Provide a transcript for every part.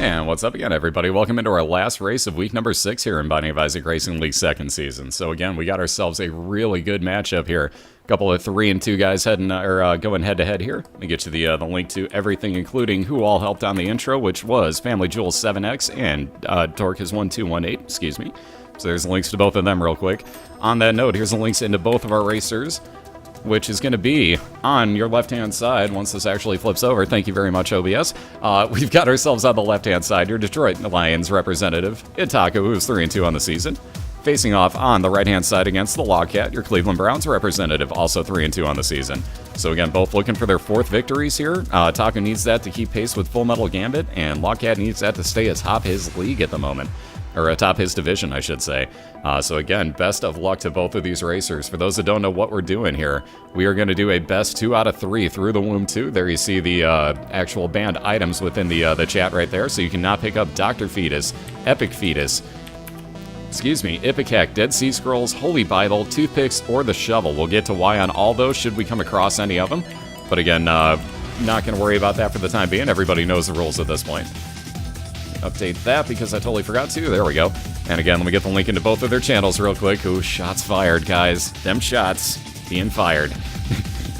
And what's up again, everybody? Welcome into our last race of week number 6 here in Binding of Isaac Racing League second season. So again, we got ourselves a really good matchup here. A couple of 3-2 guys going head-to-head here. Let me get you the link to everything, including who all helped on the intro, which was Family Jewel 7X and Dorcas1218, excuse me. So there's links to both of them real quick. On that note, here's the links into both of our racers, which is going to be on your left-hand side once this actually flips over. Thank you very much, OBS. We've got ourselves on the left-hand side your Detroit Lions representative, Itaku, who's 3-2 on the season. Facing off on the right-hand side against TheLogcat, your Cleveland Browns representative, also 3-2 on the season. So again, both looking for their 4th victories here. Itaku needs that to keep pace with Full Metal Gambit, and LogCat needs that to stay atop his league at the moment. Or atop his division, I should say. So again, best of luck to both of these racers. For those that don't know what we're doing here, we are going to do a best 2 out of 3 through the Womb 2. There you see the actual banned items within the chat right there. So you cannot pick up Dr. Fetus, Epic Fetus, excuse me, Ipecac, Dead Sea Scrolls, Holy Bible, Toothpicks, or the Shovel. We'll get to why on all those should we come across any of them. But again, not going to worry about that for the time being. Everybody knows the rules at this point. Update that because I totally forgot to. There we go. And again, let me get the link into both of their channels real quick. Ooh, shots fired, guys. Them shots being fired.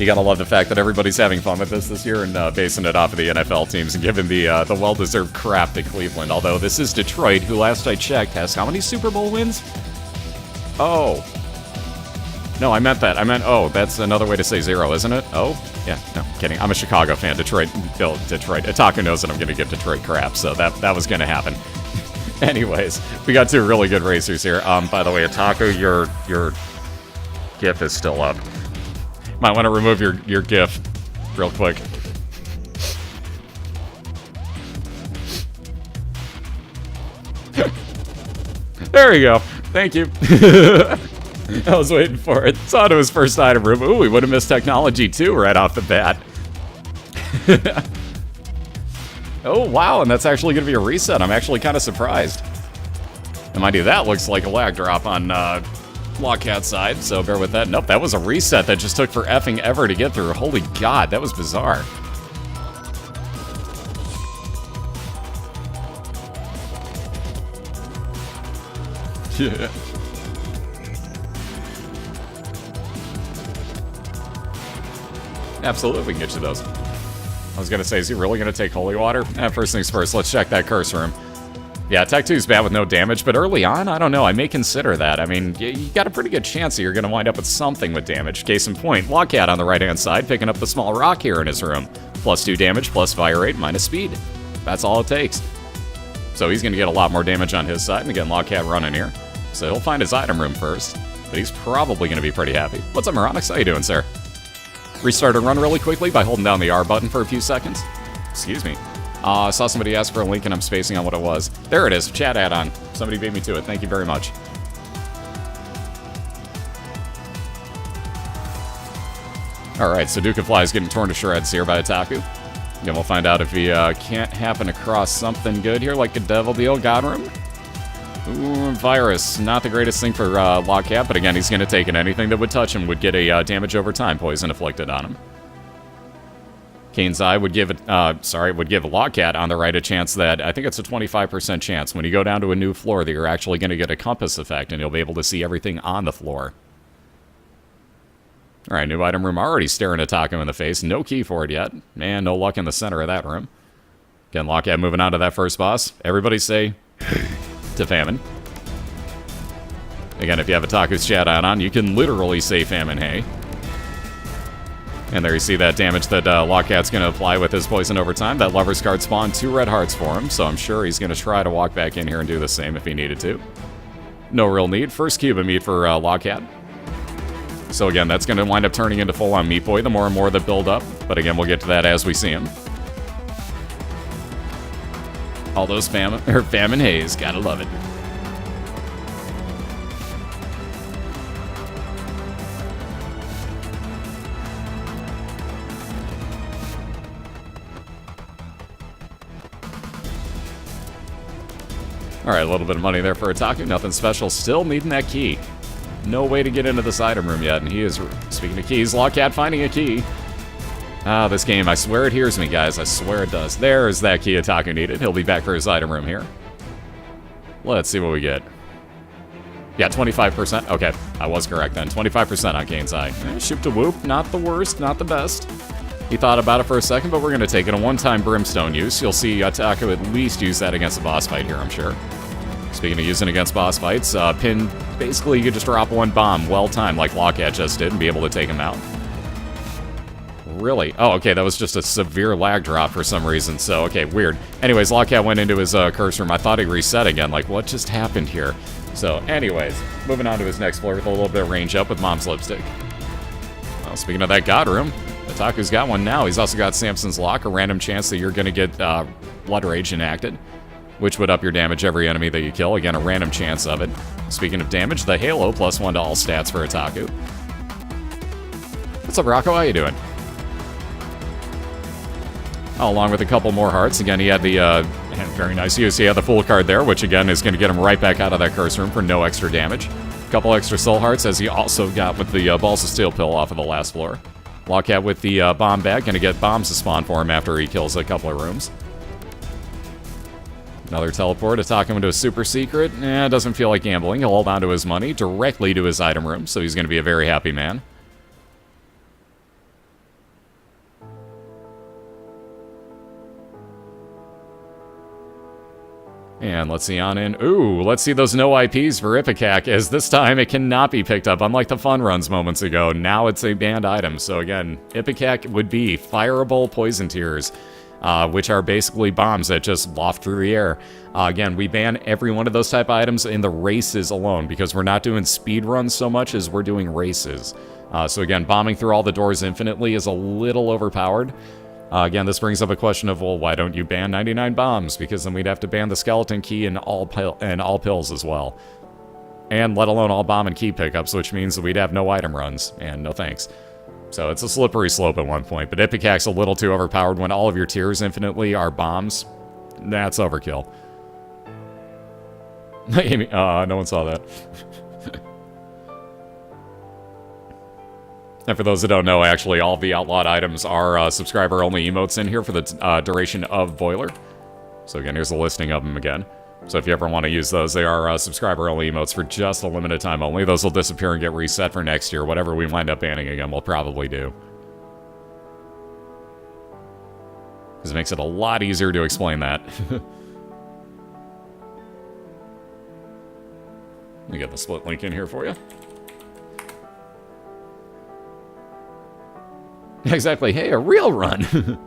You gotta love the fact that everybody's having fun with this year and basing it off of the NFL teams and giving the well-deserved crap to Cleveland. Although this is Detroit, who last I checked has how many Super Bowl wins? Oh. No, I meant that. Oh, that's another way to say 0, isn't it? Oh? Yeah, no, kidding. I'm a Chicago fan. Detroit. Itaku knows that I'm going to give Detroit crap, so that was going to happen. Anyways, we got 2 really good racers here. By the way, Itaku, your GIF is still up. Might want to remove your GIF real quick. There we go. Thank you. I was waiting for it. Saw it was first item room. Ooh, we would have missed technology too right off the bat. Oh, wow, and that's actually going to be a reset. I'm actually kind of surprised. And mind you, that looks like a lag drop on LogCat's side, so bear with that. Nope, that was a reset that just took for effing ever to get through. Holy God, that was bizarre. Yeah. Absolutely, we can get you those. I was going to say, is he really going to take holy water? First things first, let's check that curse room. Yeah, Tech 2's bad with no damage, but early on, I don't know, I may consider that. I mean, you got a pretty good chance that you're going to wind up with something with damage. Case in point, LogCat on the right-hand side, picking up the small rock here in his room. +2 damage, plus fire rate, minus speed. That's all it takes. So he's going to get a lot more damage on his side, and again, LogCat running here. So he'll find his item room first, but he's probably going to be pretty happy. What's up, Moronix? How you doing, sir? Restart a run really quickly by holding down the R button for a few seconds. Excuse me. I saw somebody ask for a link and I'm spacing on what it was. There it is, chat add-on. Somebody beat me to it. Thank you very much. Alright, so Duke of Fly is getting torn to shreds here by Itaku. Again, we'll find out if he can't happen across something good here, like a Devil Deal God Room. Ooh, Virus. Not the greatest thing for LogCat, but again, he's going to take it. Anything that would touch him would get a damage over time poison afflicted on him. Kane's Eye would give LogCat on the right a chance that, I think it's a 25% chance, when you go down to a new floor that you're actually going to get a compass effect and you'll be able to see everything on the floor. Alright, new item room already staring Itaku in the face. No key for it yet. Man, no luck in the center of that room. Again, LogCat moving on to that first boss. Everybody say to Famine. Again, if you have Itaku's chat on, you can literally say Famine, hey. And there you see that damage that LogCat's going to apply with his poison over time. That Lover's card spawned 2 red hearts for him, so I'm sure he's going to try to walk back in here and do the same if he needed to. No real need. First cube of meat for LogCat. So again, that's going to wind up turning into full-on Meat Boy the more and more that build up. But again, we'll get to that as we see him. All those famine haze, gotta love it. Alright, a little bit of money there for Itaku, nothing special, still needing that key. No way to get into this item room yet, and he is, speaking of keys, LogCat finding a key. Ah, this game, I swear it hears me, guys. I swear it does. There's that key Itaku needed. He'll be back for his item room here. Let's see what we get. Yeah, 25%. Okay, I was correct then. 25% on Kane's Eye. Shoop to whoop. Not the worst, not the best. He thought about it for a second, but we're going to take it. A one-time Brimstone use. You'll see Itaku at least use that against a boss fight here, I'm sure. Speaking of using against boss fights, Pin, basically you could just drop one bomb well-timed like LogCat just did and be able to take him out. Really? Oh, okay, that was just a severe lag drop for some reason, so, okay, weird. Anyways, LogCat went into his curse room. I thought he reset again, like, what just happened here? So, anyways, moving on to his next floor with a little bit of range up with Mom's Lipstick. Well, speaking of that God Room, Itaku's got one now. He's also got Samson's Lock, a random chance that you're going to get Blood Rage enacted, which would up your damage every enemy that you kill. Again, a random chance of it. Speaking of damage, the Halo, +1 to all stats for Itaku. What's up, Rocco? How you doing? Along with a couple more hearts. Again, he had the, very nice use. He had the full card there, which again is going to get him right back out of that curse room for no extra damage. A couple extra soul hearts, as he also got with the Balls of Steel pill off of the last floor. LogCat with the bomb bag, going to get bombs to spawn for him after he kills a couple of rooms. Another teleport, attack him into a super secret. Doesn't feel like gambling. He'll hold on to his money directly to his item room, so he's going to be a very happy man. And let's see on in. Ooh, let's see those no IPs for Ipecac, as this time it cannot be picked up, unlike the fun runs moments ago. Now it's a banned item. So again, Ipecac would be fireable poison tears, which are basically bombs that just loft through the air. Again, we ban every one of those type of items in the races alone, because we're not doing speed runs so much as we're doing races. So again, bombing through all the doors infinitely is a little overpowered. Again, this brings up a question of, well, why don't you ban 99 bombs? Because then we'd have to ban the skeleton key and all pills as well. And let alone all bomb and key pickups, which means that we'd have no item runs. And no thanks. So it's a slippery slope at one point. But Ipecac's a little too overpowered when all of your tiers infinitely are bombs. That's overkill. No one saw that. And for those that don't know, actually, all the outlawed items are subscriber-only emotes in here for the duration of BOILeR. So again, here's a listing of them again. So if you ever want to use those, they are subscriber-only emotes for just a limited time only. Those will disappear and get reset for next year. Whatever we wind up banning again, we'll probably do. Because it makes it a lot easier to explain that. Let me get the split link in here for you. Exactly. Hey, a real run.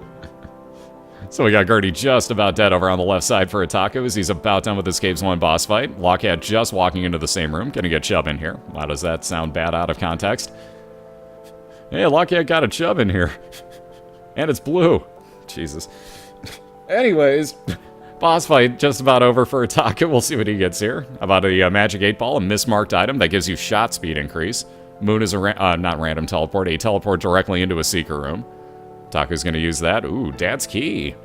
So we got Gertie just about dead over on the left side for Itaku as he's about done with this Caves 1 boss fight. LogCat just walking into the same room. Gonna get Chubb in here. Why does that sound bad out of context? Hey, LogCat got a Chubb in here. And it's blue. Jesus. Anyways, boss fight just about over for Itaku. We'll see what he gets here. About a Magic 8 Ball, a mismarked item that gives you shot speed increase. Moon is a not random teleport, a teleport directly into a secret room. Itaku's going to use that. Ooh, Dad's Key.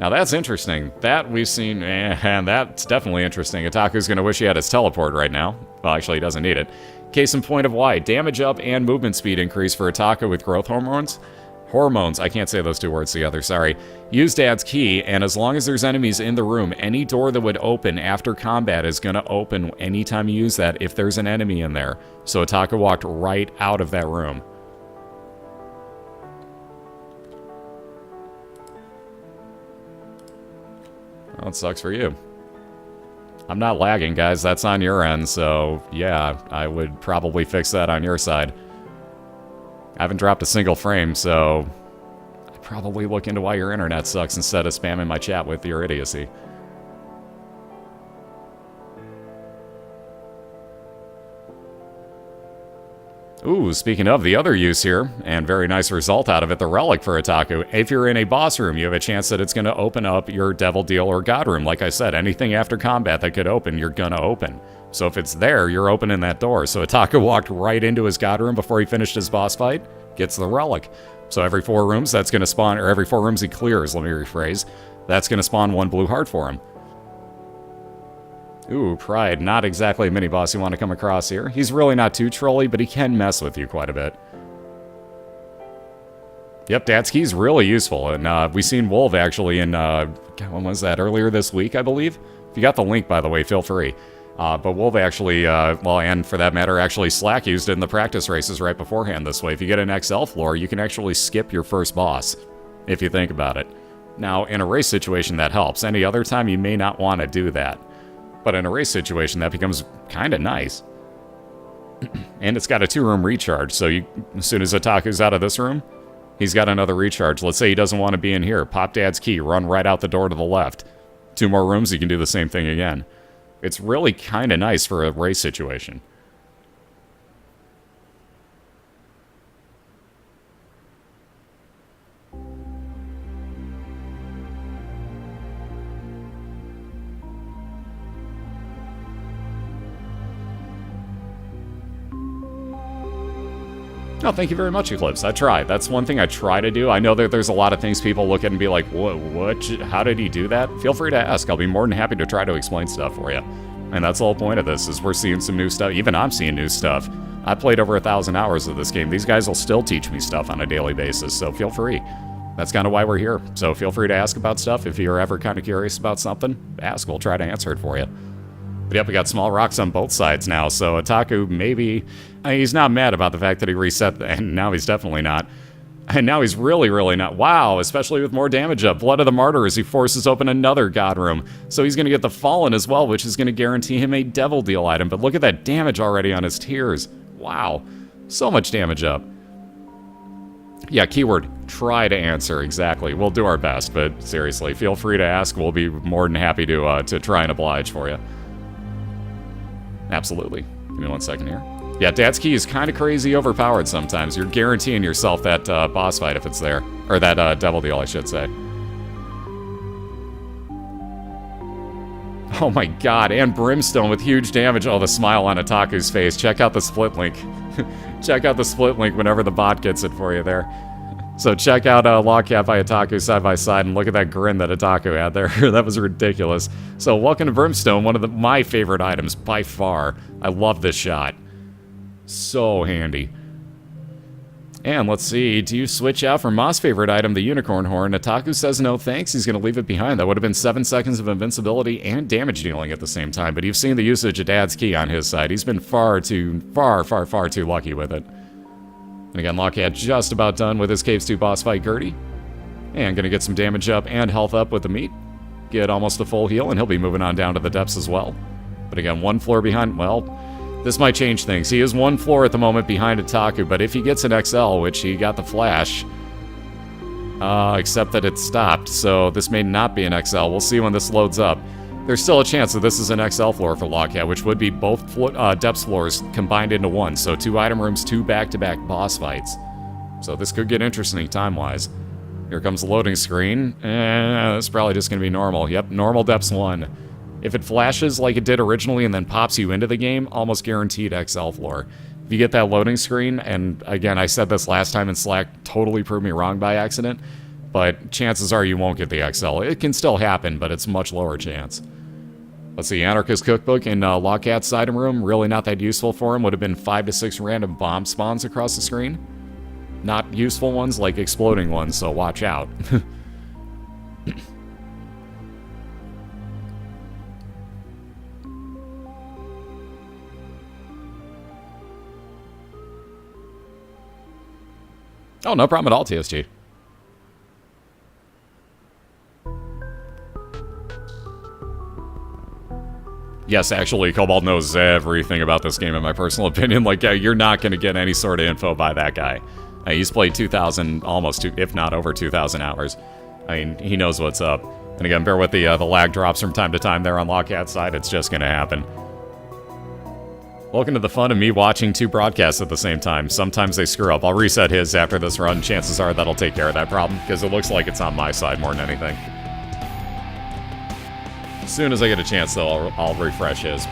Now that's interesting. That we've seen, and that's definitely interesting. Itaku's going to wish he had his teleport right now. Well, actually, he doesn't need it. Case in point of why. Damage up and movement speed increase for Itaku with growth hormones. Hormones, I can't say those two words together, sorry. Use Dad's Key, and as long as there's enemies in the room, any door that would open after combat is going to open anytime you use that if there's an enemy in there. So Itaku walked right out of that room. Well, it sucks for you. I'm not lagging, guys. That's on your end, so yeah, I would probably fix that on your side. I haven't dropped a single frame, so I'd probably look into why your internet sucks instead of spamming my chat with your idiocy. Ooh, speaking of the other use here, and very nice result out of it, the Relic for Itaku. If you're in a boss room, you have a chance that it's going to open up your Devil Deal or God Room. Like I said, anything after combat that could open, you're going to open. So if it's there, you're opening that door. So Itaku walked right into his God Room before he finished his boss fight, gets the Relic. So every 4 rooms, that's going to spawn, or every 4 rooms he clears, let me rephrase, that's going to spawn 1 blue heart for him. Ooh, Pride. Not exactly a mini-boss you want to come across here. He's really not too trolly, but he can mess with you quite a bit. Yep, Datsuki's really useful, and we've seen Wolf actually in, God, when was that, earlier this week, I believe? If you got the link, by the way, feel free. But Wolf actually, well, and for that matter, actually Slack used it in the practice races right beforehand this way. If you get an XL floor, you can actually skip your first boss, if you think about it. Now, in a race situation, that helps. Any other time, you may not want to do that. But in a race situation, that becomes kind of nice. And it's got a 2-room recharge, so as soon as Itaku's out of this room, he's got another recharge. Let's say he doesn't want to be in here. Pop Dad's key, run right out the door to the left. 2 more rooms, you can do the same thing again. It's really kind of nice for a race situation. No, thank you very much, Eclipse. I try. That's one thing I try to do. I know that there's a lot of things people look at and be like, what? How did he do that? Feel free to ask. I'll be more than happy to try to explain stuff for you. And that's the whole point of this, is we're seeing some new stuff. Even I'm seeing new stuff. I played over 1,000 hours of this game. These guys will still teach me stuff on a daily basis, so feel free. That's kind of why we're here. So feel free to ask about stuff. If you're ever kind of curious about something, ask. We'll try to answer it for you. But yep, we got small rocks on both sides now, so Itaku maybe... he's not mad about the fact that he reset, and now he's definitely not. And now he's really, really not. Wow, especially with more damage up. Blood of the Martyr as he forces open another God Room. So he's going to get the Fallen as well, which is going to guarantee him a Devil Deal item. But look at that damage already on his tears. Wow, so much damage up. Yeah, keyword, try to answer, exactly. We'll do our best, but seriously, feel free to ask. We'll be more than happy to try and oblige for you. Absolutely. Give me 1 second here. Yeah, Datsuki is kind of crazy overpowered sometimes. You're guaranteeing yourself that boss fight if it's there. Or that Devil Deal, I should say. Oh my god, and Brimstone with huge damage. Oh, the smile on Itaku's face. Check out the split link. Check out the split link whenever the bot gets it for you there. So check out TheLogcat by Itaku side by side, and look at that grin that Itaku had there. That was ridiculous. So welcome to Brimstone, one of my favorite items by far. I love this shot. So handy. And let's see, do you switch out for Moss' favorite item, the Unicorn Horn? Itaku says no thanks, he's going to leave it behind. That would have been 7 seconds of invincibility and damage dealing at the same time, but you've seen the usage of Dad's Key on his side. He's been far too lucky with it. And again, Logcat just about done with his Caves 2 boss fight, Gertie. And going to get some damage up and health up with the meat. Get almost a full heal, and he'll be moving on down to the depths as well. But again, 1 floor behind, well, this might change things. He is 1 floor at the moment behind Itaku, but if he gets an XL, which he got the flash, except that it stopped, so this may not be an XL. We'll see when this loads up. There's still a chance that this is an XL floor for Logcat, which would be both depths floors combined into one. So 2 item rooms, 2 back-to-back boss fights. So this could get interesting time-wise. Here comes the loading screen. It's probably just going to be normal. Yep, normal depths 1. If it flashes like it did originally and then pops you into the game, almost guaranteed XL floor. If you get that loading screen, and again, I said this last time in Slack, totally proved me wrong by accident, but chances are you won't get the XL. It can still happen, but it's much lower chance. Let's see, Anarchist Cookbook in Logcat's item room, really not that useful for him. Would have been 5 to 6 random bomb spawns across the screen. Not useful ones, like exploding ones, so watch out. Oh, no problem at all, TSG. Yes, actually, Cobalt knows everything about this game, in my personal opinion. Like, you're not going to get any sort of info by that guy. He's played 2,000, almost, if not over 2,000 hours. I mean, he knows what's up. And again, bear with the lag drops from time to time there on Logcat's side. It's just going to happen. Welcome to the fun of me watching 2 broadcasts at the same time. Sometimes they screw up. I'll reset his after this run. Chances are that'll take care of that problem, because it looks like it's on my side more than anything. As soon as I get a chance, though, I'll refresh his.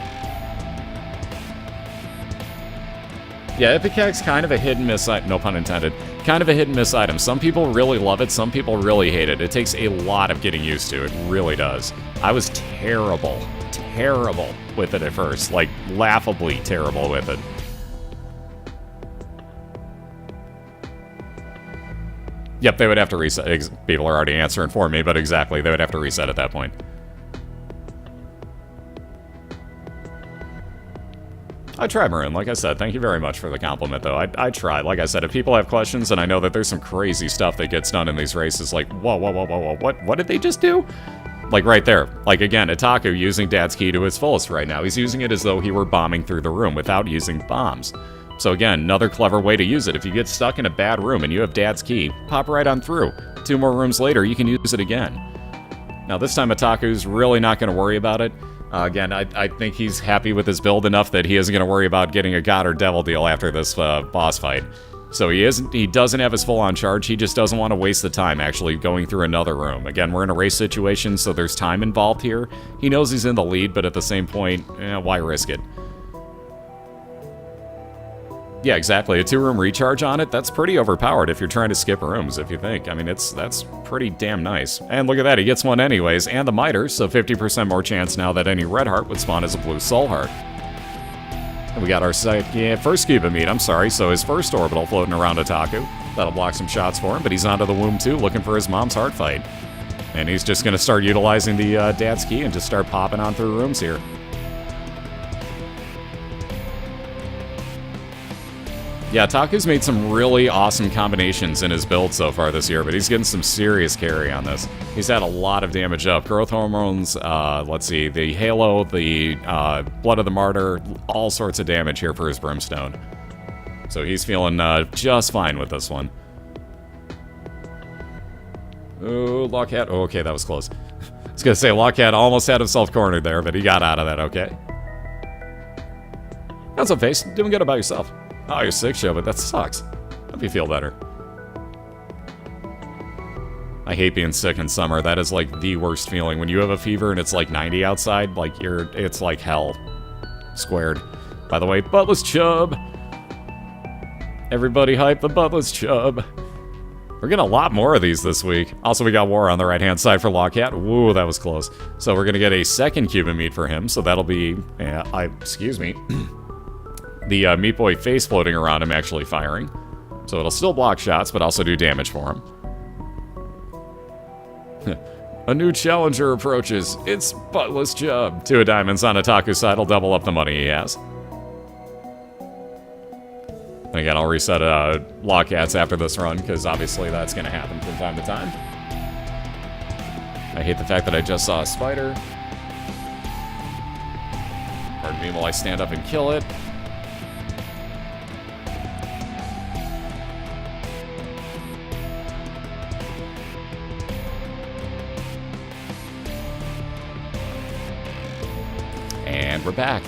Yeah, Epicag's kind of a hit-and-miss item. No pun intended. Kind of a hit-and-miss item. Some people really love it. Some people really hate it. It takes a lot of getting used to. It really does. I was terrible with it at first. Like, laughably terrible with it. Yep, they would have to reset. People are already answering for me, but exactly, they would have to reset at that point. I try, Maroon. Like I said, thank you very much for the compliment, though. I try. Like I said, if people have questions, and I know that there's some crazy stuff that gets done in these races, like, whoa, whoa, whoa, whoa, whoa, what did they just do? Like, right there. Like, again, Itaku using Dad's Key to its fullest right now. He's using it as though he were bombing through the room without using bombs. So again, another clever way to use it. If you get stuck in a bad room and you have Dad's Key, pop right on through. 2 more rooms later, you can use it again. Now, this time Itaku's really not going to worry about it. Again, I think he's happy with his build enough that he isn't going to worry about getting a God or Devil deal after this boss fight. So he doesn't have his full-on charge, he just doesn't want to waste the time actually going through another room. Again, we're in a race situation, so there's time involved here. He knows he's in the lead, but at the same point, why risk it? Yeah, exactly. A 2-room recharge on it, that's pretty overpowered if you're trying to skip rooms, if you think. I mean, that's pretty damn nice. And look at that, he gets one anyways, and the miter, so 50% more chance now that any red heart would spawn as a blue soul heart. And we got our first cube of meat, I'm sorry, so his first orbital floating around Itaku. That'll block some shots for him, but he's onto the womb too, looking for his mom's heart fight. And he's just going to start utilizing the Dad's Key and just start popping on through rooms here. Yeah, Taku's made some really awesome combinations in his build so far this year, but he's getting some serious carry on this. He's had a lot of damage up. Growth hormones, let's see, the Halo, the Blood of the Martyr, all sorts of damage here for his Brimstone. So he's feeling just fine with this one. Oh, LogCat. Oh, okay, that was close. I was going to say, LogCat almost had himself cornered there, but he got out of that okay. How's up, Face? Doing good about yourself. Oh, you're sick, Joe, but that sucks. Hope you feel better. I hate being sick in summer. That is like the worst feeling. When you have a fever and it's like 90 outside, like it's like hell. Squared. By the way, Buttless Chub. Everybody hype the Buttless Chub. We're getting a lot more of these this week. Also, we got War on the right-hand side for LogCat. Woo, that was close. So we're going to get a second cube of meat for him. So that'll be, excuse me. The Meat Boy face floating around him actually firing. So it'll still block shots, but also do damage for him. A new challenger approaches. It's Buttless Chub. 2 of diamonds on Itaku's side will double up the money he has. And again, I'll reset LogCats after this run, because obviously that's going to happen from time to time. I hate the fact that I just saw a spider. Pardon me while I stand up and kill it. And we're back.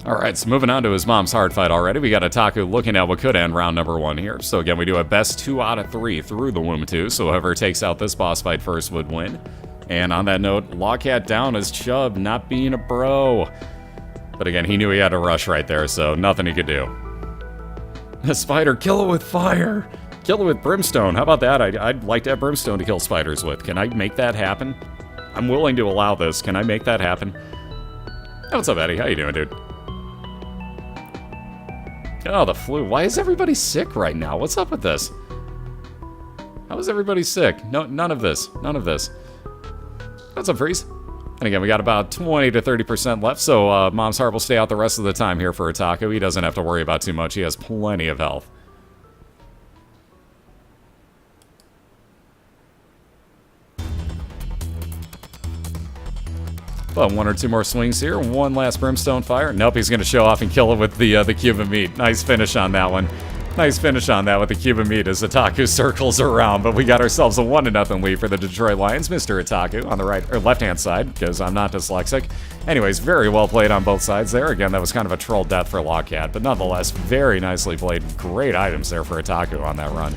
Alright, so moving on to his mom's hard fight already. We got Itaku looking at what could end round number 1 here. So again, we do a best 2 out of 3 through the womb 2, so whoever takes out this boss fight first would win. And on that note, LogCat down as Chub, not being a bro. But again, he knew he had to rush right there, so nothing he could do. The spider, kill it with fire! Kill it with brimstone. How about that? I'd like to have brimstone to kill spiders with. Can I make that happen? I'm willing to allow this. Can I make that happen? Hey, what's up, Eddie? How you doing, dude? Oh, the flu. Why is everybody sick right now? What's up with this? How is everybody sick? No, none of this. None of this. What's up, Freeze? And again, we got about 20 to 30% left, so Mom's Heart will stay out the rest of the time here for Itaku. He doesn't have to worry about too much. He has plenty of health. But 1 or 2 more swings here. 1 last brimstone fire. Nope, he's going to show off and kill it with the cube of meat. Nice finish on that one. Nice finish on that with the cube of meat as Itaku circles around. But we got ourselves a 1-0 lead for the Detroit Lions. Mr. Itaku on the right or left-hand side, because I'm not dyslexic. Anyways, very well played on both sides there. Again, that was kind of a troll death for LogCat, but nonetheless, very nicely played. Great items there for Itaku on that run.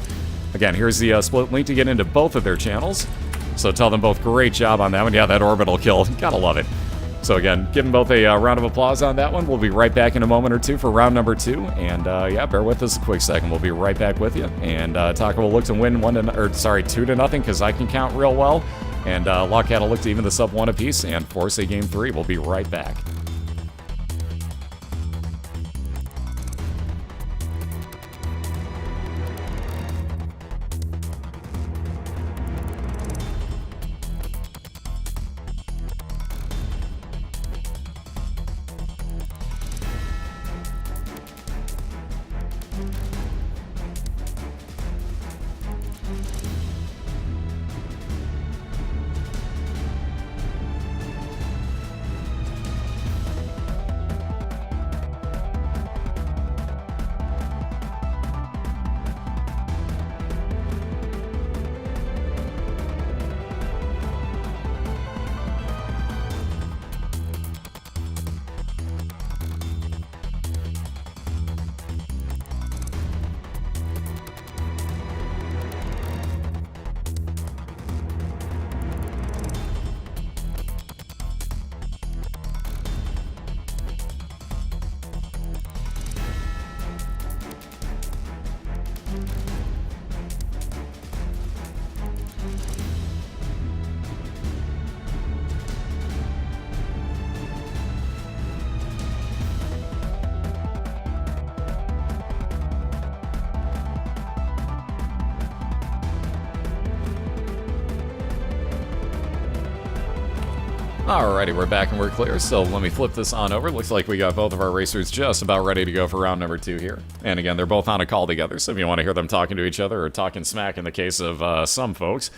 Again, here's the split link to get into both of their channels. So tell them both great job on that one. Yeah, that orbital kill. Gotta love it. So again, give them both a round of applause on that one. We'll be right back in a moment or two for round number 2. And yeah, bear with us a quick second. We'll be right back with you. And Itaku will look to win 2-0 because I can count real well. And LogCat will look to even this up 1 apiece and force a game 3. We'll be right back. Alrighty, we're back and we're clear, so let me flip this on over. Looks like we got both of our racers just about ready to go for round number 2 here. And again, they're both on a call together, so if you want to hear them talking to each other or talking smack in the case of some folks,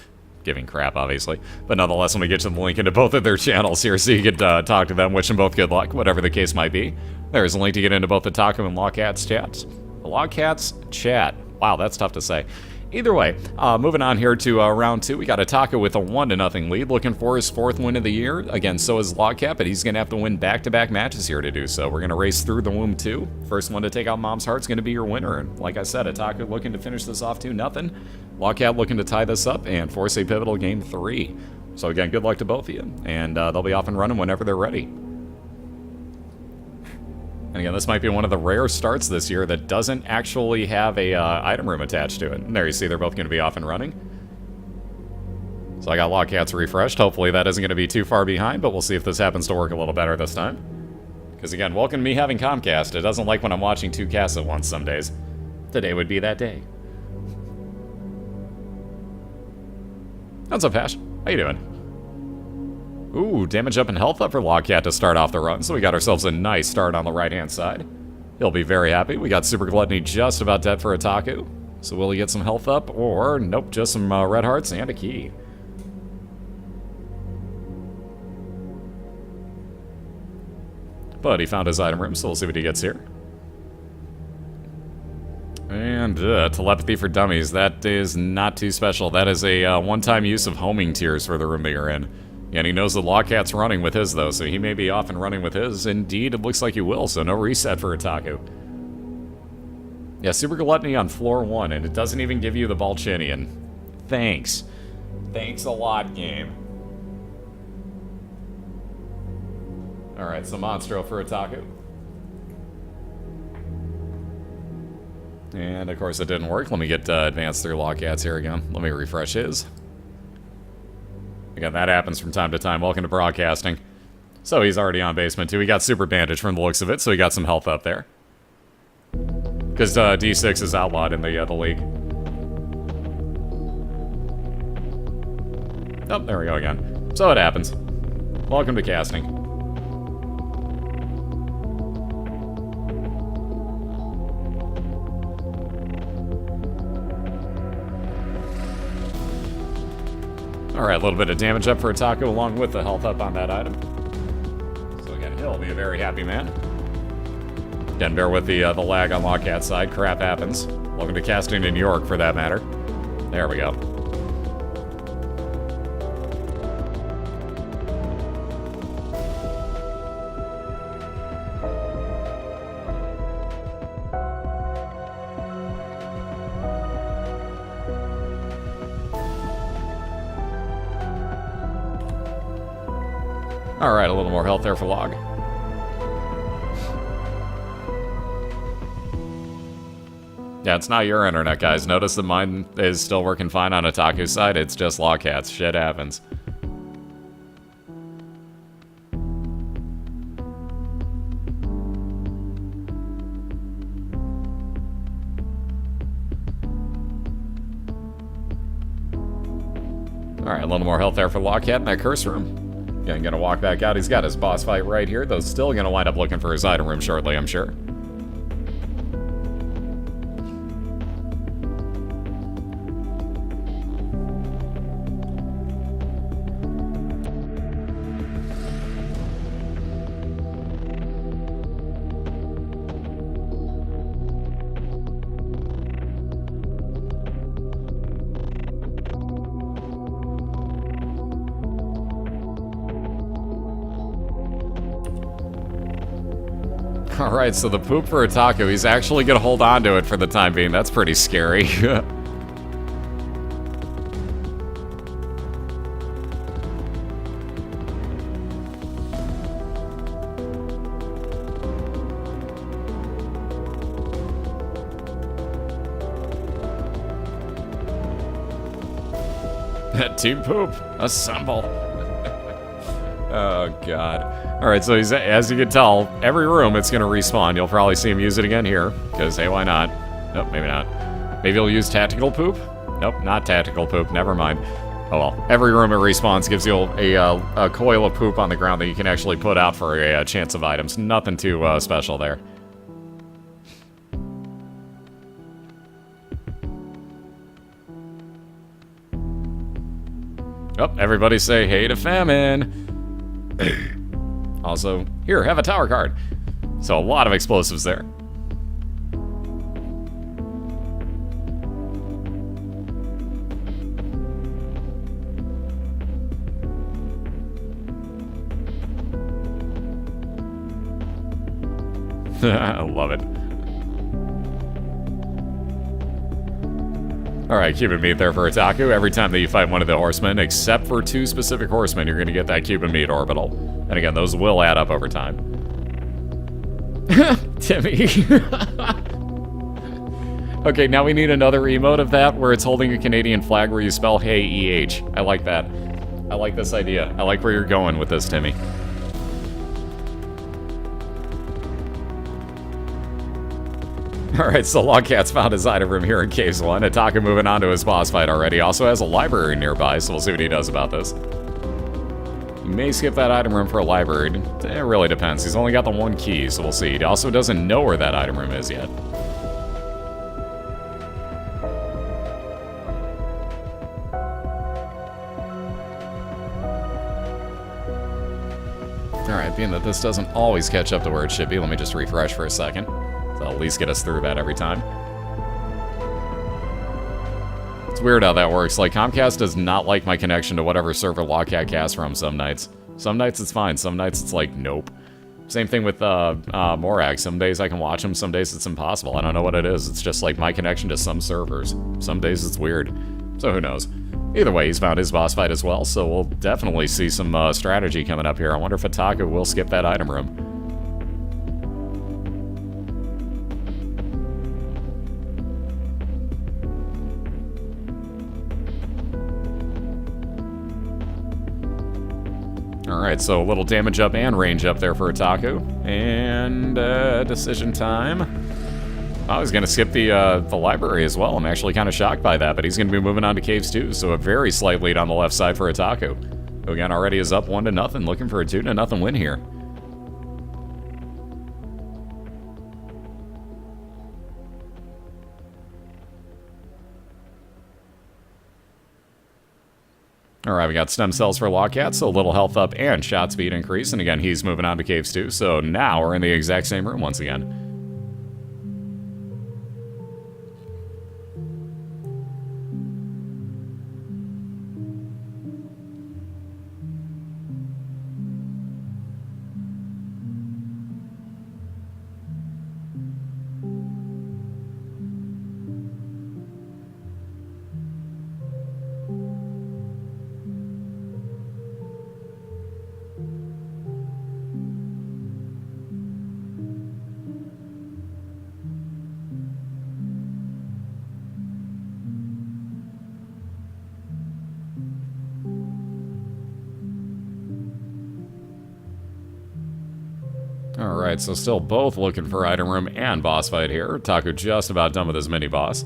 giving crap, obviously. But nonetheless, let me get you the link into both of their channels here so you could talk to them, wish them both good luck, whatever the case might be. There's a link to get into both the Itaku and LogCat's chats. The LogCat's chat. Wow, that's tough to say. Either way, moving on here to round 2, we got Itaku with a 1-0 lead, looking for his 4th win of the year. Again, so is LogCat, but he's going to have to win back-to-back matches here to do so. We're going to race through the Womb 2. First one to take out Mom's Heart's going to be your winner. And like I said, Itaku looking to finish this off 2-0. LogCat looking to tie this up and force a pivotal game 3. So again, good luck to both of you. And they'll be off and running whenever they're ready. And again, this might be one of the rare starts this year that doesn't actually have a item room attached to it. And there you see they're both going to be off and running. So I got LogCats refreshed. Hopefully that isn't going to be too far behind, but we'll see if this happens to work a little better this time. Because again, welcome to me having Comcast. It doesn't like when I'm watching 2 casts at once some days. Today would be that day. What's up, Ash? How you doing? Ooh, damage up and health up for LogCat to start off the run, so we got ourselves a nice start on the right-hand side. He'll be very happy. We got Super Gluttony just about dead for Itaku. So will he get some health up, or nope, just some red hearts and a key. But he found his item room, so we'll see what he gets here. And telepathy for dummies, that is not too special. That is a one-time use of homing tears for the room that you're in. And he knows the LogCat's running with his, though, so he may be off and running with his. Indeed, it looks like he will, so no reset for Itaku. Yeah, Super Gluttony on floor 1, and it doesn't even give you the Balchinian. Thanks. Thanks a lot, game. Alright, so Monstro for Itaku. And, of course, it didn't work. Let me get advanced through LogCats here again. Let me refresh his. Again, that happens from time to time. Welcome to broadcasting. So he's already on basement, too. He got super bandage from the looks of it, so he got some health up there. Because D6 is outlawed in the league. Oh, there we go again. So it happens. Welcome to casting. Alright, a little bit of damage up for Itaku along with the health up on that item. So again, he'll be a very happy man. Again, bear with the lag on LogCat's side. Crap happens. Welcome to casting in New York, for that matter. There we go. Alright, a little more health there for Log. Yeah, it's not your internet, guys. Notice that mine is still working fine on Itaku's side. It's just LogCat's. Shit happens. Alright, a little more health there for LogCat in that curse room. Again, gonna walk back out. He's got his boss fight right here, though still gonna wind up looking for his item room shortly, I'm sure. Alright, so the poop for Itaku, he's actually gonna hold on to it for the time being. That's pretty scary. Team Poop, assemble. Oh, God. Alright, so he's, as you can tell, every room it's going to respawn. You'll probably see him use it again here, because, hey, why not? Nope, maybe not. Maybe he'll use Tactical Poop? Nope, not Tactical Poop, never mind. Oh well, every room it respawns gives you a coil of poop on the ground that you can actually put out for a chance of items. Nothing too special there. Oh, everybody say hey to famine. Also, here, have a tower card. So a lot of explosives there. I love it. Alright, Cuban meat there for Itaku. Every time that you fight one of the horsemen, except for 2 specific horsemen, you're going to get that Cuban meat orbital. And again, those will add up over time. Timmy. Okay, now we need another emote of that where it's holding a Canadian flag where you spell hey EH. I like that. I like this idea. I like where you're going with this, Timmy. Alright, so LogCat's found his item room here in Caves 1. Itaku moving on to his boss fight already. Also has a library nearby, so we'll see what he does about this. He may skip that item room for a library. It really depends. He's only got the 1 key, so we'll see. He also doesn't know where that item room is yet. Alright, being that this doesn't always catch up to where it should be, let me just refresh for a second. So at least get us through that every time. It's weird how that works. Like, Comcast does not like my connection to whatever server LogCat casts from some nights. Some nights it's fine, some nights it's like, nope. Same thing with Morag. Some days I can watch him, some days it's impossible. I don't know what it is. It's just like my connection to some servers. Some days it's weird. So who knows? Either way, he's found his boss fight as well, so we'll definitely see some strategy coming up here. I wonder if Itaku will skip that item room. Alright, so a little damage up and range up there for Itaku. And decision time. I was going to skip the library as well. I'm actually kind of shocked by that, but he's going to be moving on to Caves 2, so a very slight lead on the left side for Itaku. Who again already is up 1-0, looking for a 2-0 win here. Alright, we got stem cells for LogCat, so a little health up and shot speed increase. And again, he's moving on to Caves 2, so now we're in the exact same room once again. Alright, so still both looking for item room and boss fight here. Itaku just about done with his mini-boss.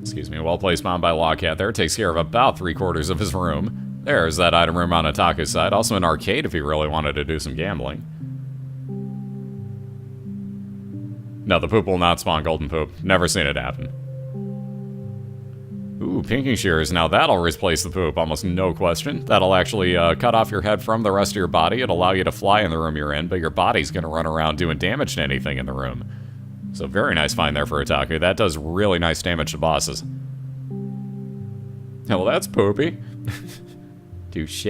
So excuse me, well-placed spawn by LogCat there. Takes care of about 3/4 of his room. There's that item room on Itaku's side. Also an arcade if he really wanted to do some gambling. No, the poop will not spawn golden poop. Never seen it happen. Ooh, pinking shears. Now that'll replace the poop, almost no question. That'll actually cut off your head from the rest of your body. It'll allow you to fly in the room you're in, but your body's going to run around doing damage to anything in the room. So very nice find there for Itaku. That does really nice damage to bosses. Oh, well, that's poopy. Touche.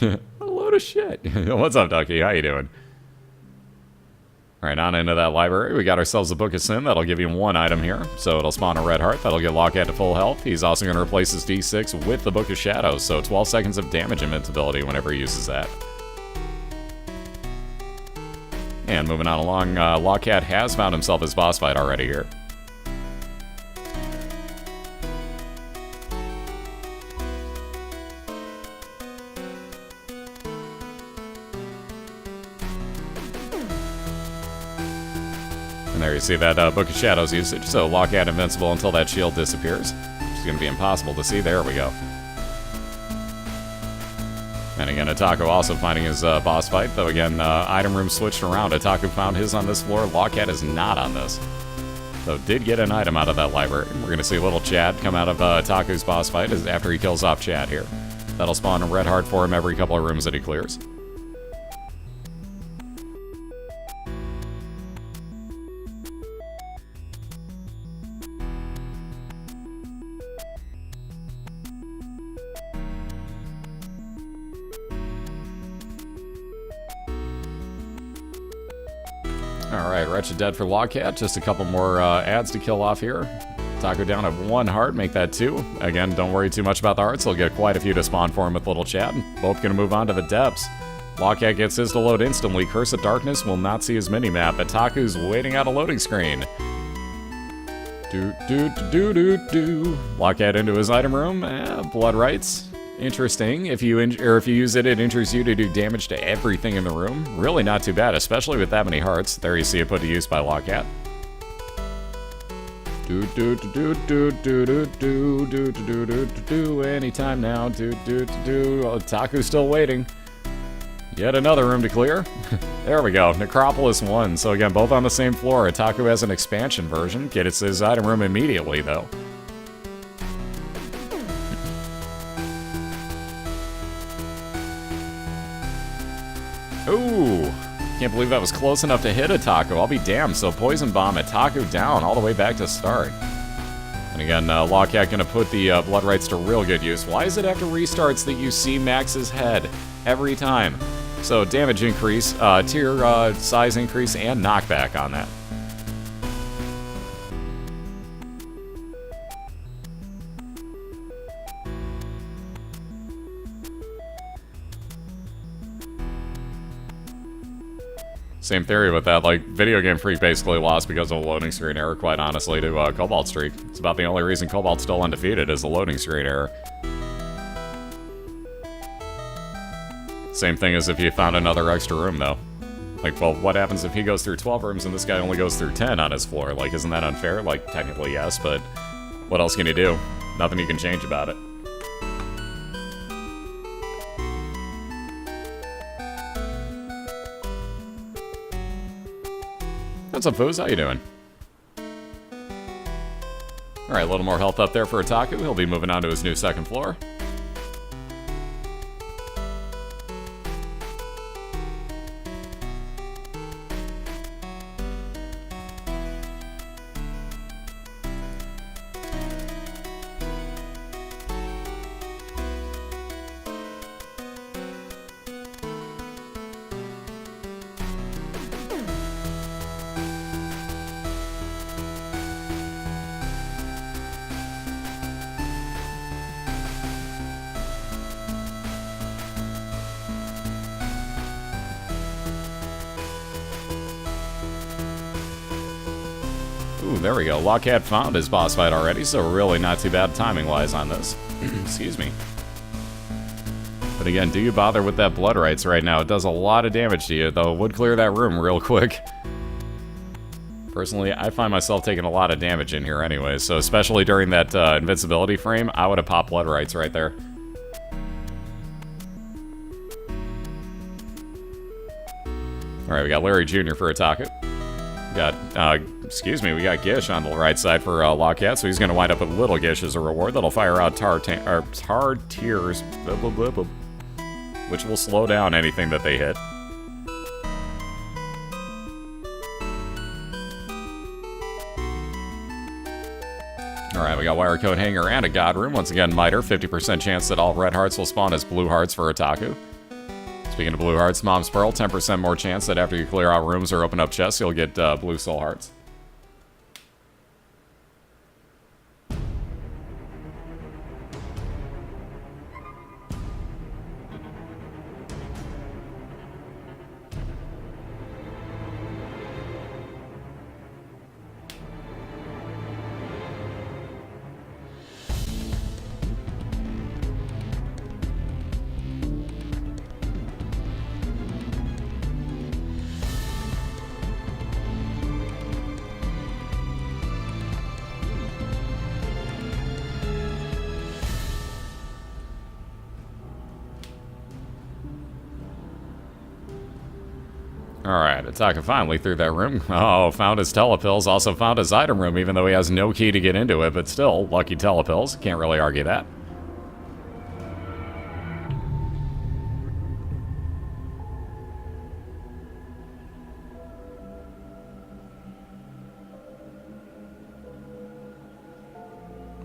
A load of shit. What's up, Ducky? How you doing? Alright, on into that library. We got ourselves a Book of Sin. That'll give you 1 item here. So it'll spawn a red heart. That'll get LogCat to full health. He's also going to replace his D6 with the Book of Shadows. So 12 seconds of damage invincibility whenever he uses that. And moving on along, LogCat has found himself his boss fight already here. And there you see that Book of Shadows usage, so LogCat invincible until that shield disappears. Which is going to be impossible to see. There we go. And again, Itaku also finding his boss fight, though again, item room switched around. Itaku found his on this floor, LogCat is not on this. So did get an item out of that library. We're going to see a little Chad come out of Itaku's boss fight after he kills off Chad here. That'll spawn a red heart for him every couple of rooms that he clears. Alright, Wretched dead for LogCat. Just a couple more ads to kill off here. Itaku down at 1 heart, make that 2. Again, don't worry too much about the hearts. He'll get quite a few to spawn for him with little Chad. Both gonna move on to the depths. LogCat gets his to load instantly. Curse of Darkness will not see his mini-map. Itaku's waiting out a loading screen. LogCat into his item room. Blood rights. Interesting. If you use it, it enters you to do damage to everything in the room. Really not too bad, especially with that many hearts. There you see it put to use by LogCat. Anytime now. Itaku's still waiting. Yet another room to clear. There we go. Necropolis 1. So again, both on the same floor. Itaku has an expansion version. Gets his item room immediately, though. Ooh, can't believe that was close enough to hit Itaku. I'll be damned. So Poison Bomb, Itaku down all the way back to start. And again, LogCat gonna put the Blood Rights to real good use. Why is it after restarts that you see Max's head every time? So damage increase, tier size increase, and knockback on that. Same theory with that, like, Video Game Freak basically lost because of a loading screen error, quite honestly, to Cobalt Streak. It's about the only reason Cobalt's still undefeated is the loading screen error. Same thing as if you found another extra room, though. Like, well, what happens if he goes through 12 rooms and this guy only goes through 10 on his floor? Like, isn't that unfair? Like, technically, yes, but what else can you do? Nothing you can change about it. What's up, Foos? How you doing? Alright, a little more health up there for Itaku. He'll be moving on to his new 2nd floor. Ooh, there we go. LogCat found his boss fight already, so really not too bad timing-wise on this. Excuse me. But again, do you bother with that blood rights right now? It does a lot of damage to you, though it would clear that room real quick. Personally, I find myself taking a lot of damage in here anyway, so especially during that invincibility frame, I would have popped blood rights right there. Alright, we got Larry Jr. for Itaku. We got Gish on the right side for LogCat, so he's going to wind up with Little Gish as a reward. That'll fire out Tar Tears, which will slow down anything that they hit. Alright, we got Wire Code Hanger and a God Room. Once again, Miter, 50% chance that all red hearts will spawn as blue hearts for Itaku. Speaking of blue hearts, Mom's Pearl, 10% more chance that after you clear out rooms or open up chests, you'll get blue soul hearts. Alright, Itaku finally through that room. Oh, found his telepills, also found his item room, even though he has no key to get into it, but still, lucky telepills. Can't really argue that.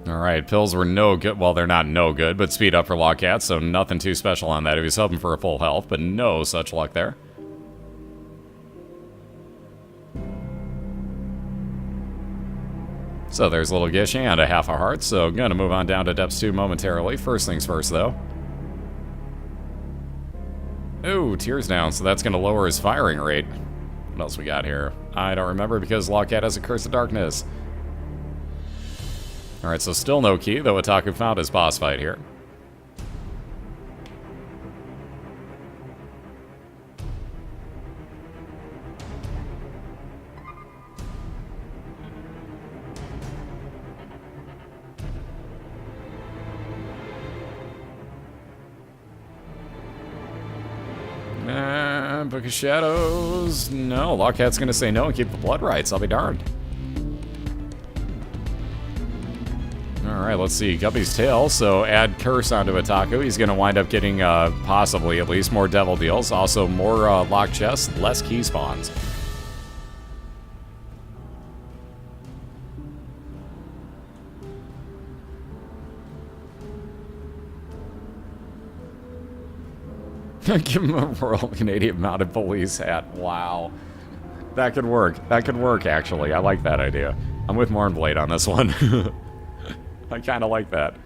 Alright, pills were no good. Well, they're not no good, but speed up for LogCat, so nothing too special on that. He was hoping for a full health, but no such luck there. So there's Little Gish and a half a heart, so gonna move on down to Depths 2 momentarily. First things first, though. Ooh, Tears down, so that's gonna lower his firing rate. What else we got here? I don't remember because LogCat has a Curse of Darkness. Alright, so still no key, though Itaku found his boss fight here. Book of Shadows. No, LogCat's gonna say no and keep the blood rights. I'll be darned. Alright, let's see. Guppy's Tail, so add Curse onto Itaku. He's gonna wind up getting, possibly at least, more Devil Deals. Also, more locked chests, less key spawns. Give him a Royal Canadian Mounted Police hat. Wow. That could work. That could work, actually. I like that idea. I'm with Mournblade on this one. I kind of like that.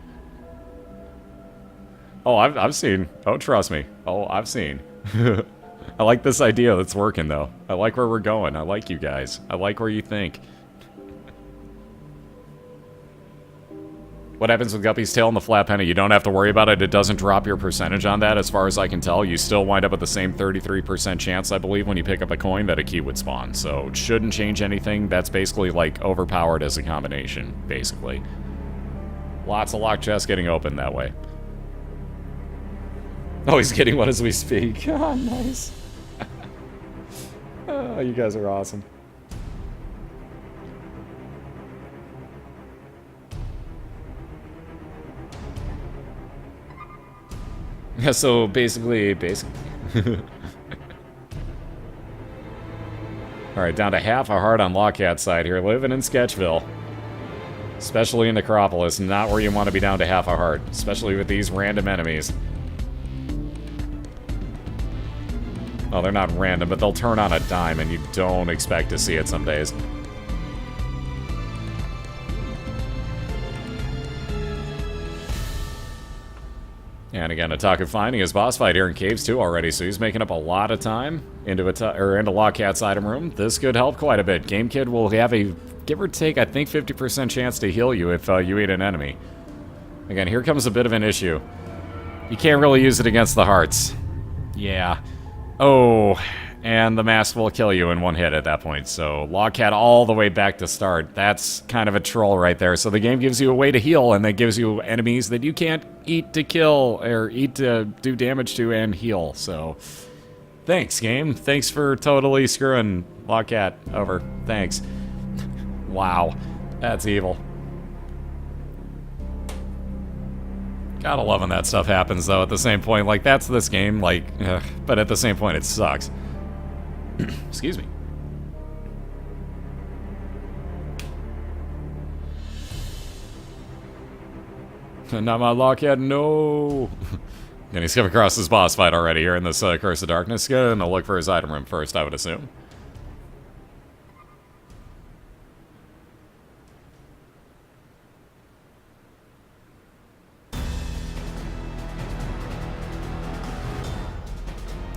Oh, I've seen. Oh, trust me. Oh, I've seen. I like this idea that's working, though. I like where we're going. I like you guys. I like where you think. What happens with Guppy's Tail and the Flat Penny? You don't have to worry about it. It doesn't drop your percentage on that, as far as I can tell. You still wind up with the same 33% chance, I believe, when you pick up a coin that a key would spawn. So it shouldn't change anything. That's basically, like, overpowered as a combination, basically. Lots of locked chests getting open that way. Oh, he's getting one as we speak. Oh, nice. Oh, you guys are awesome. Yeah, so basically. Alright, down to half a heart on LogCat's side here, living in Sketchville. Especially in Necropolis, not where you want to be down to half a heart. Especially with these random enemies. Oh, they're not random, but they'll turn on a dime and you don't expect to see it some days. And again, Itaku finding his boss fight here in Caves 2 already, so he's making up a lot of time into LogCat's item room. This could help quite a bit. Game Kid will have a give or take, I think 50% chance to heal you if you eat an enemy. Again, here comes a bit of an issue. You can't really use it against the hearts. Yeah. Oh, and the mask will kill you in one hit at that point. So LogCat all the way back to start. That's kind of a troll right there. So the game gives you a way to heal, and then gives you enemies that you can't eat to kill, or eat to do damage to and heal. So thanks, game. Thanks for totally screwing LogCat over. Thanks. Wow. That's evil. Gotta love when that stuff happens, though, at the same point. Like, that's this game, like, ugh, but at the same point, it sucks. Excuse me. Not my LogCat, no! And he's come across his boss fight already here in this Curse of Darkness. Gonna look for his item room first, I would assume.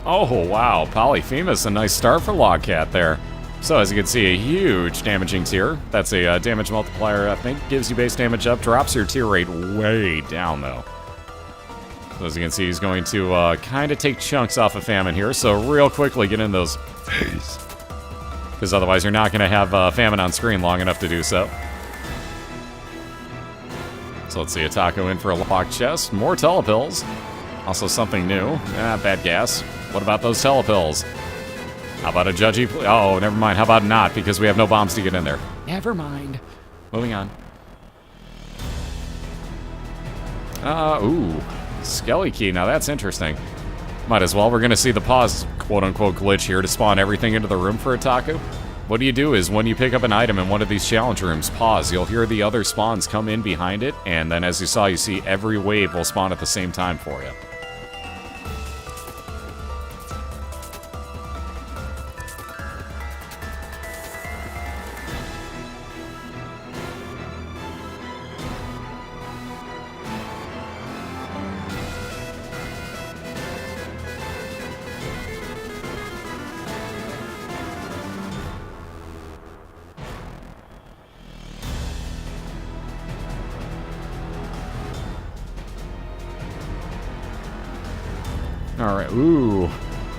Oh, wow. Polyphemus, a nice start for LogCat there. So, as you can see, a huge damaging tier. That's a damage multiplier, I think. Gives you base damage up, drops your tier rate way down, though. So, as you can see, he's going to kind of take chunks off of Famine here. So, real quickly, get in those phase. Because otherwise, you're not going to have Famine on screen long enough to do so. So, let's see. Itaku in for a locked chest. More telepills. Also, something new. Bad gas. What about those telepills? How about a judgy... Oh, never mind. How about not? Because we have no bombs to get in there. Never mind. Moving on. Ooh. Skelly key. Now that's interesting. Might as well. We're going to see the pause, quote-unquote, glitch here to spawn everything into the room for Itaku. What do you do is when you pick up an item in one of these challenge rooms, pause. You'll hear the other spawns come in behind it, and then as you saw, you see every wave will spawn at the same time for you. Alright, ooh.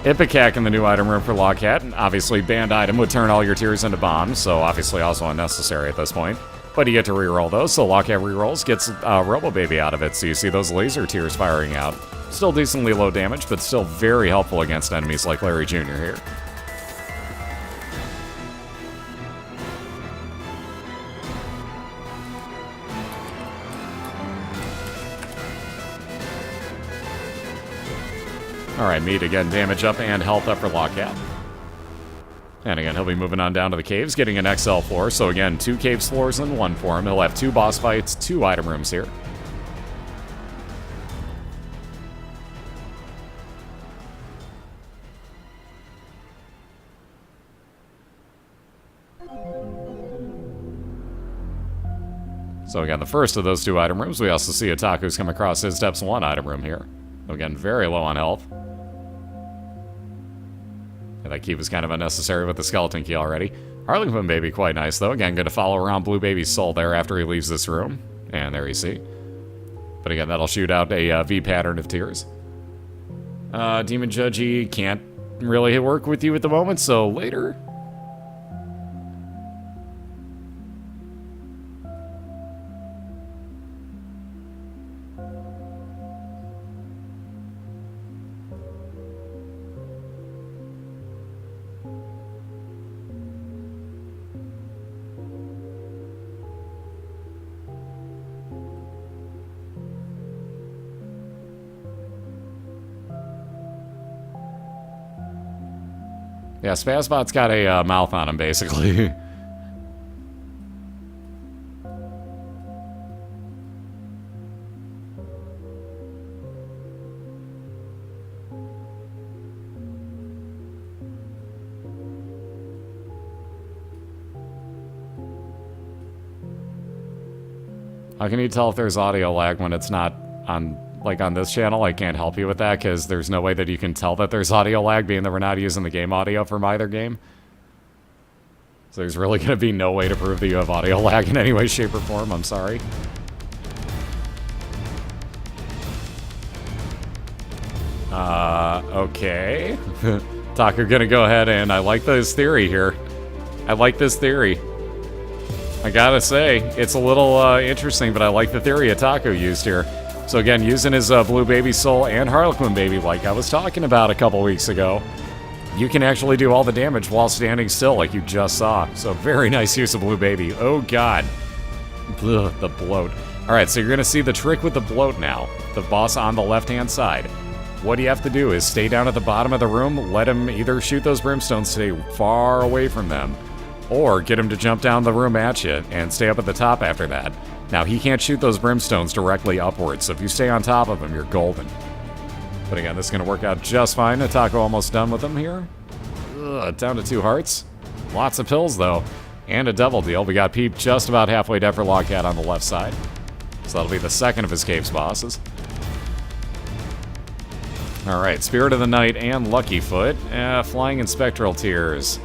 Ipecac in the new item room for LogCat. Obviously, banned item would turn all your tiers into bombs, so obviously also unnecessary at this point. But you get to reroll those, so LogCat rerolls, gets Robo Baby out of it, so you see those laser tiers firing out. Still decently low damage, but still very helpful against enemies like Larry Jr. here. Alright, Meat again, damage up and health up for LogCat. And again, he'll be moving on down to the caves, getting an XL floor. So again, 2 caves floors in one for him. He'll have 2 boss fights, 2 item rooms here. So again, the first of those 2 item rooms. We also see Itaku's come across his Steps 1 item room here. Again, very low on health. Yeah, that key was kind of unnecessary with the skeleton key already. Harlequin Baby, quite nice, though. Again, going to follow around Blue Baby's soul there after he leaves this room. And there you see. But again, that'll shoot out a V pattern of tiers. Demon Judgy can't really work with you at the moment, so later. Yeah, Spazbot's got a mouth on him, basically. How can you tell if there's audio lag when it's not on, like on this channel? I can't help you with that because there's no way that you can tell that there's audio lag, being that we're not using the game audio from either game. So there's really going to be no way to prove that you have audio lag in any way, shape, or form. I'm sorry. Okay. Taku gonna go ahead and I like this theory here. I like this theory. I gotta say, it's a little interesting, but I like the theory Itaku used here. So again, using his Blue Baby Soul and Harlequin Baby, like I was talking about a couple weeks ago, you can actually do all the damage while standing still, like you just saw. So very nice use of Blue Baby. Oh god. Ugh, the bloat. Alright, so you're gonna see the trick with the bloat now. The boss on the left-hand side. What you have to do is stay down at the bottom of the room, let him either shoot those brimstones, stay far away from them, or get him to jump down the room at you and stay up at the top after that. Now, he can't shoot those brimstones directly upwards, so if you stay on top of him, you're golden. But again, this is going to work out just fine. Itaku almost done with him here. Ugh, down to 2 hearts. Lots of pills, though, and a double deal. We got Peep just about halfway dead for TheLogcat on the left side. So that'll be the second of his cave's bosses. Alright, Spirit of the Night and Lucky Foot. Flying and Spectral Tears.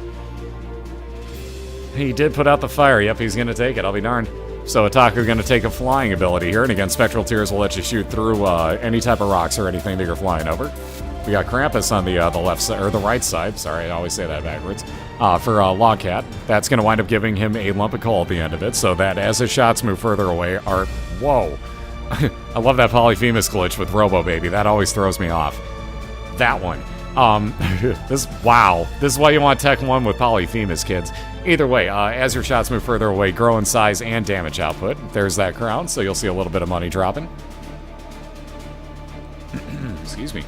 He did put out the fire. Yep, he's going to take it. I'll be darned. So Itaku going to take a flying ability here, and again, Spectral Tears will let you shoot through any type of rocks or anything that you're flying over. We got Krampus on the left side, or the right side. Sorry, I always say that backwards. For TheLogcat, that's going to wind up giving him a lump of coal at the end of it, so that as his shots move further away are... Whoa. I love that Polyphemus glitch with Robo Baby. That always throws me off. That one. Wow. This is why you want Tech 1 with Polyphemus, kids. Either way, as your shots move further away, grow in size and damage output. There's that crown, so you'll see a little bit of money dropping. Excuse me.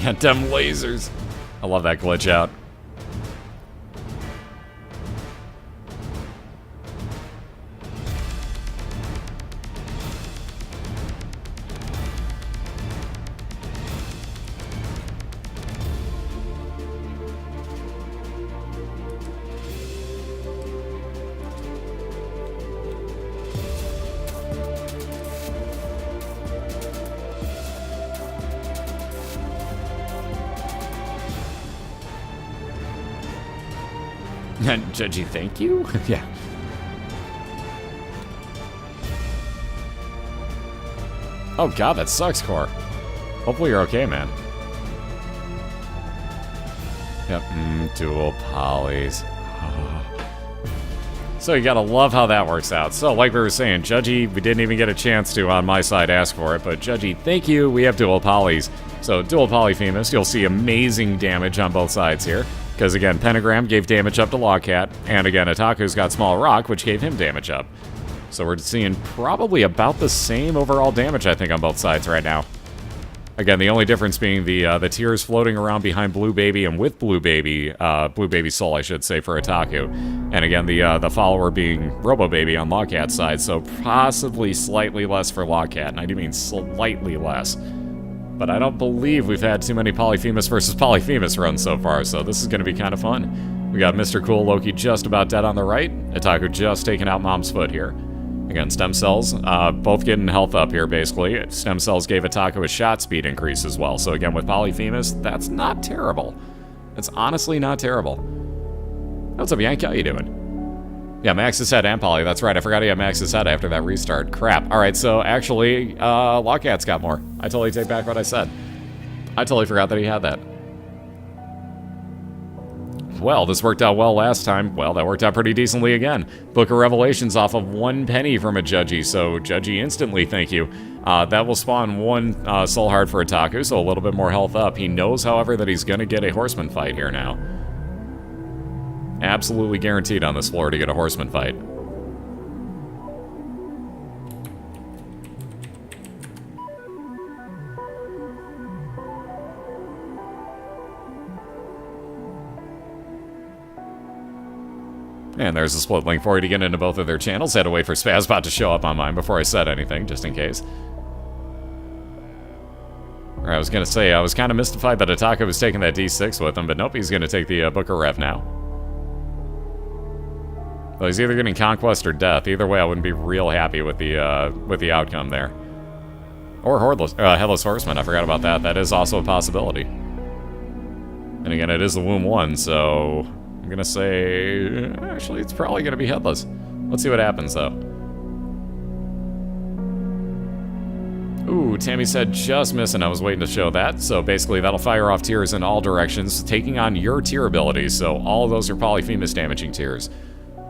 Yeah, dumb lasers. I love that glitch out. Judgy, thank you? Yeah. Oh god, that sucks, Core. Hopefully you're okay, man. Yep, dual polys. So you gotta love how that works out. So like we were saying, Judgy, we didn't even get a chance to, on my side, ask for it, but Judgy, thank you, we have dual polys. So dual Polyphemus, you'll see amazing damage on both sides here. Because again, Pentagram gave damage up to TheLogcat, and again, Itaku's got Small Rock, which gave him damage up. So we're seeing probably about the same overall damage, I think, on both sides right now. Again, the only difference being the tears floating around behind Blue Baby and with Blue Baby Soul, I should say, for Itaku. And again, the follower being Robo Baby on TheLogcat's side, so possibly slightly less for TheLogcat, and I do mean slightly less. But I don't believe we've had too many Polyphemus versus Polyphemus runs so far, so this is going to be kind of fun. We got Mr. Cool Loki just about dead on the right. Itaku just taking out Mom's Foot here. Again, Stem Cells, both getting health up here, basically. Stem Cells gave Itaku a shot speed increase as well. So again, with Polyphemus, that's not terrible. It's honestly not terrible. What's up, Yank? How you doing? Yeah, Max's head and Poly. That's right. I forgot he had Max's head after that restart. Crap. All right, so actually, TheLogcat's got more. I totally take back what I said. I totally forgot that he had that. Well, this worked out well last time. Well, that worked out pretty decently again. Book of Revelations off of 1 penny from a Judgy, so Judgy instantly, thank you. That will spawn 1 Soul Heart for Itaku, so a little bit more health up. He knows, however, that he's going to get a Horseman fight here now. Absolutely guaranteed on this floor to get a Horseman fight. And there's a split link for you to get into both of their channels. Had to wait for Spazbot to show up on mine before I said anything, just in case. Or I was going to say, I was kind of mystified that Itaku was taking that D6 with him, but nope, he's going to take the Booker Rev now. Well, he's either getting Conquest or Death. Either way, I wouldn't be real happy with the outcome there. Or Headless Horseman, I forgot about that. That is also a possibility. And again, it is the womb 1, so I'm gonna say... Actually, it's probably gonna be headless. Let's see what happens, though. Ooh, Tammy said just missing. I was waiting to show that. So basically, that'll fire off tears in all directions, taking on your tear abilities. So all of those are Polyphemus damaging tears.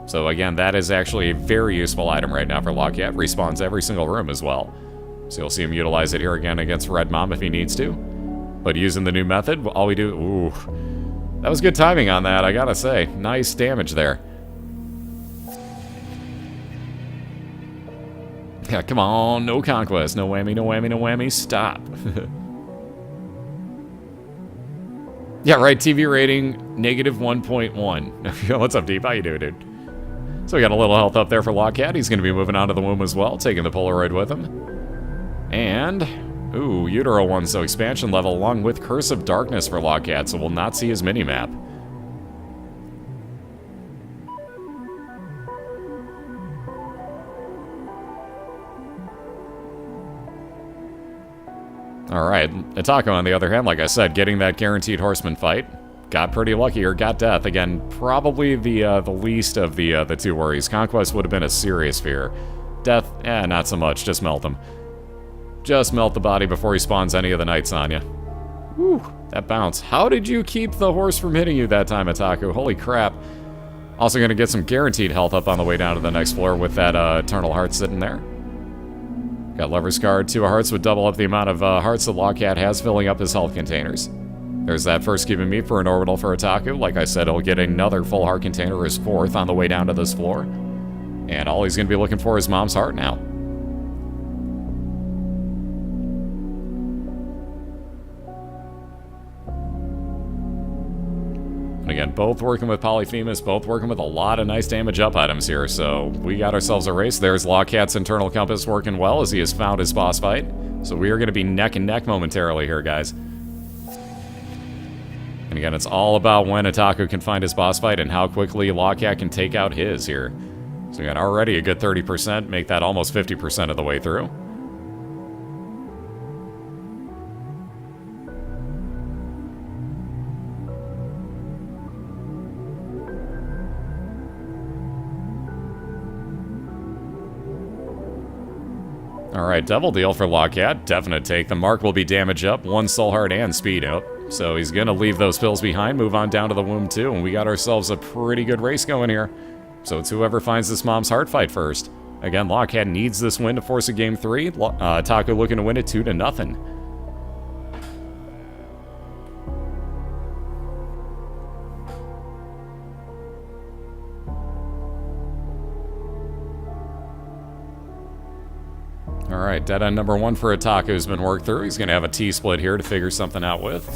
So again, that is actually a very useful item right now for LogCat. Respawns every single room as well. So you'll see him utilize it here again against Red Mom if he needs to. But using the new method, all we do... Ooh, that was good timing on that, I gotta say. Nice damage there. Yeah, come on, no conquest, no whammy, no whammy, no whammy, stop. Yeah, right, TV rating, -1.1. What's up, Deep? How you doing, dude? So we got a little health up there for LogCat. He's going to be moving on to the womb as well, taking the Polaroid with him. And, ooh, Utero 1, so expansion level along with Curse of Darkness for LogCat, so we'll not see his mini-map. Alright, Itaku on the other hand, like I said, getting that guaranteed horseman fight. Got pretty lucky, or got death. Again, probably the least of the two worries. Conquest would have been a serious fear. Death, not so much, just melt him. Just melt the body before he spawns any of the knights on you. Whew, that bounce. How did you keep the horse from hitting you that time, Itaku? Holy crap. Also gonna get some guaranteed health up on the way down to the next floor with that Eternal Heart sitting there. Got Lover's Card, 2 hearts would double up the amount of hearts that LogCat has filling up his health containers. There's that first cube of meat for an orbital for Itaku. Like I said, he'll get another full heart container, his 4th, on the way down to this floor. And all he's going to be looking for is Mom's heart now. And again, both working with Polyphemus, both working with a lot of nice damage up items here, so we got ourselves a race. There's LogCat's internal compass working well as he has found his boss fight. So we are going to be neck and neck momentarily here, guys. And again, it's all about when Itaku can find his boss fight and how quickly LogCat can take out his here. So we got already a good 30%, make that almost 50% of the way through. Alright, double deal for LogCat. Definite take. The mark will be damage up, 1 soul heart and speed up. So he's going to leave those pills behind, move on down to the womb too, and we got ourselves a pretty good race going here. So it's whoever finds this Mom's heart fight first. Again, LogCat needs this win to force a game 3. Itaku looking to win it 2-0. Alright, dead end number 1 for Itaku has been worked through. He's going to have a T-split here to figure something out with.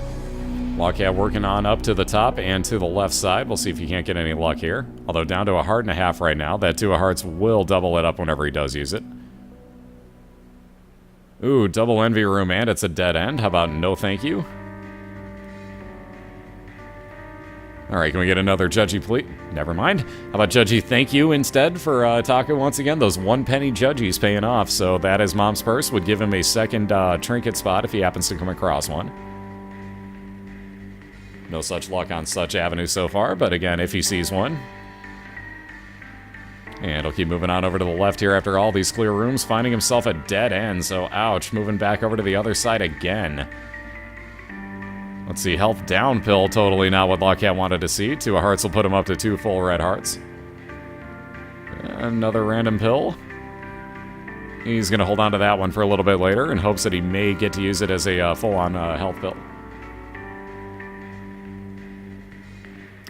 LogCat working on up to the top and to the left side. We'll see if he can't get any luck here. Although down to 1.5 hearts right now. That 2 of hearts will double it up whenever he does use it. Ooh, double envy room and it's a dead end. How about no thank you? Alright, can we get another Judgy please? Never mind. How about Judgy thank you instead for Itaku once again? Those 1-penny Judgies paying off. So that is Mom's purse. Would give him a second trinket spot if he happens to come across one. No such luck on such avenues so far, but again, if he sees one. And he'll keep moving on over to the left here after all these clear rooms, finding himself at dead end, so ouch, moving back over to the other side again. Let's see, health down pill, totally not what LogCat wanted to see. 2 of hearts will put him up to 2 full red hearts. Another random pill. He's going to hold on to that one for a little bit later in hopes that he may get to use it as a full-on health pill.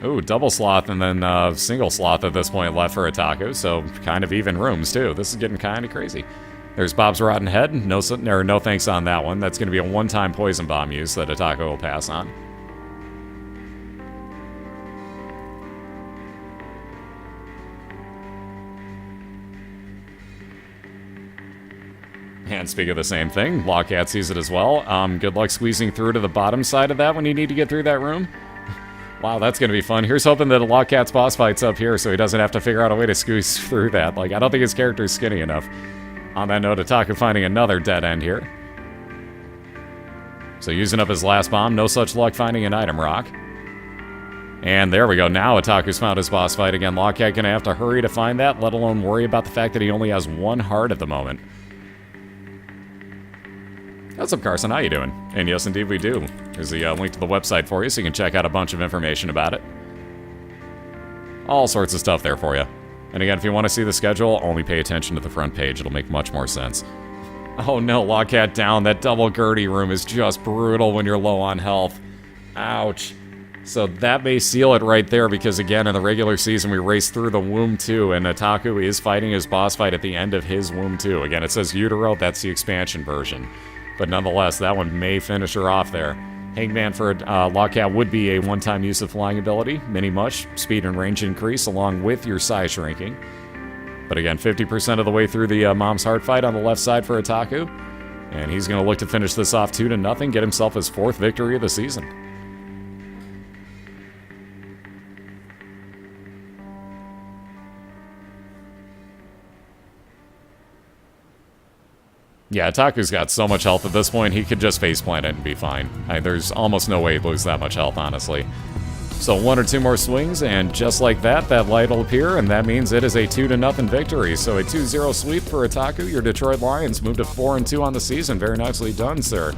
Ooh, double sloth and then single sloth at this point left for Itaku, so kind of even rooms too. This is getting kind of crazy. There's Bob's Rotten Head. No thanks on that one. That's going to be a one-time poison bomb use that Itaku will pass on. And speak of the same thing, LogCat sees it as well. Good luck squeezing through to the bottom side of that when you need to get through that room. Wow, that's going to be fun. Here's hoping that LogCat's boss fight's up here so he doesn't have to figure out a way to squeeze through that. Like, I don't think his character's skinny enough. On that note, Itaku finding another dead end here. So using up his last bomb, no such luck finding an item rock. And there we go. Now Itaku's found his boss fight again. LogCat gonna have to hurry to find that, let alone worry about the fact that he only has one heart at the moment. What's up, Carson? How you doing? And yes, indeed we do. Here's the link to the website for you so you can check out a bunch of information about it. All sorts of stuff there for you. And again, if you want to see the schedule, only pay attention to the front page. It'll make much more sense. Oh no, LogCat down. That double Gertie room is just brutal when you're low on health. Ouch. So that may seal it right there, because again, in the regular season, we raced through the Womb 2, and Itaku is fighting his boss fight at the end of his Womb 2. Again, it says Utero, that's the expansion version. But nonetheless, that one may finish her off there. Hangman for LogCat would be a one-time use of flying ability, mini mush, speed and range increase, along with your size shrinking. But again, 50% of the way through the Mom's Heart fight on the left side for Itaku. And he's going to look to finish this off 2-0, get himself his 4th victory of the season. Yeah, Itaku's got so much health at this point, he could just faceplant it and be fine. There's almost no way he'd lose that much health, honestly. So 1 or 2 more swings, and just like that, that light will appear, and that means it is a 2-0 victory. So a 2-0 sweep for Itaku. Your Detroit Lions moved to 4-2 on the season. Very nicely done, sir.